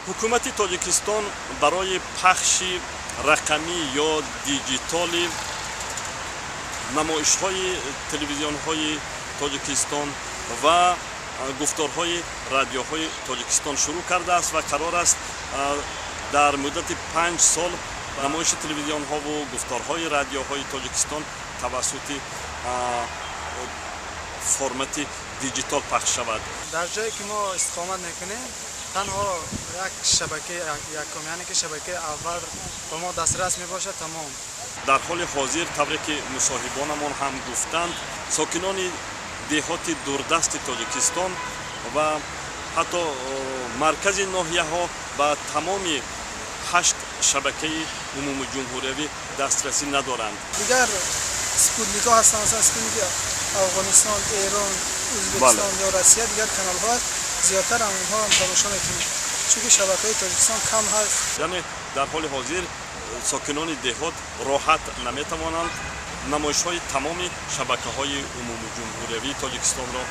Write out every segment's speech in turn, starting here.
ҳукумати Тоҷикистон барои пахши рақамӣ ё диҷитали намоишҳои телевизионҳои Тоҷикистон ва гуфторҳои радиоҳои Тоҷикистон шурӯъ кардааст ва қарор аст дар муддати 5 сол намоиши телевизионҳову гуфторҳои радиоҳои Тоҷикистон тавассути формати диҷитал пахш шавад. дар ҷое ки мо истиқомат мекунем танҳо як шабака якум, яъне ки шабакаи аввал ба мо дастрас мебошад тамом. дар ҳоли ҳозир тавре ки мусоҳибонамон ҳам гуфтанд, сокинони деҳоти дурдасти Тоҷикистон ва ҳатто маркази ноҳияҳо ба тамоми 8 шабакаи умумиҷумҳуриявӣ дастрасӣ надоранд. дигар спутникҳо ҳастанд, масалан спутники афғонистон, эрон, ӯзбекистон ё Россия, дигар каналҳо зиёдтар онҳо ҳам тамошо мекунем, чунки шабакаи Тоҷикистон кам ҳаст. яъне дар ҳоли ҳозир сокинони деҳот роҳат наметавонанд намоишҳои тамоми шабакаҳои умумиҷумҳуриявии Тоҷикистонро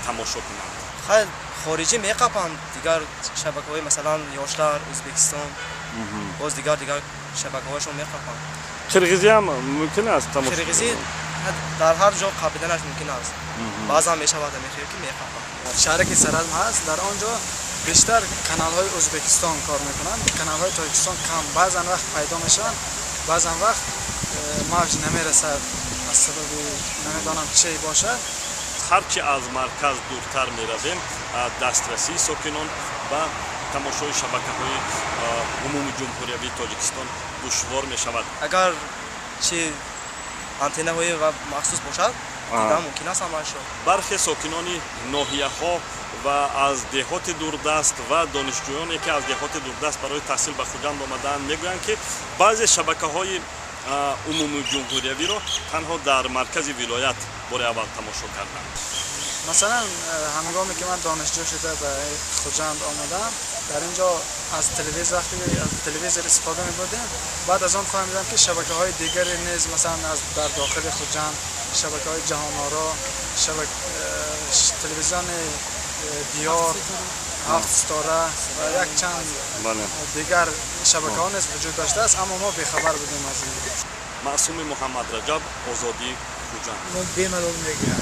тамошо кунанд. хайр хориҷӣ меқапанд дигар шабакаҳои масалан Ёштар, Ӯзбекистон, боз дигар шабакаҳояшон меқапанд. қирғизӣ ҳам мумкин аст тамошо? қирғизӣ дар ҳар ҷо қабиданаш мумкин аст. баъзан мешавад амехир ки меқапанд. шаҳраки Саразм ҳаст, дар он ҷо бештар каналҳои Ӯзбекистон кор мекунанд, каналҳои Тоҷикистон кам, баъзан вақт пайдо мешаванд, баъзан вақт мавҷ намерасад аз сабаби намедонам чӣ бошад. ҳарчи аз марказ дуртар меравем, дастрасии сокинон ба тамошои шабакаҳои умумиҷумҳуриявии Тоҷикистон душвор мешавад. агар чи антеннаҳои махсус бошад дидан мумкин аст амалшо. бархе сокинони ноҳияҳо ва аз деҳоти дурдаст ва донишҷӯёне ки аз деҳоти дурдаст барои таҳсил ба Хуҷанд омадаанд мегӯянд ки баъзе шабакаҳои умумиҷумҳуриявиро танҳо дар маркази вилоят бори аввал тамошо карданд. масалан ҳангоме ки ман донишҷӯ шуда ба Хуҷанд омадам, дар ин ҷо аз телевизор истифода мебурдем, баъд аз он фаҳмидам ки шабакаҳои дигаре низ масалан дар дохили Хуҷанд шабакаҳои ҷаҳоноро, телевизиони диёр, ҳафт стора ва якчанд дигар шабакаҳо низ вуҷуд доштааст, аммо мо бехабар будем аз ин. Маъсуми Муҳаммадраҷаб, Озодӣ, Хуҷанд. Мо бемалол мегӯям.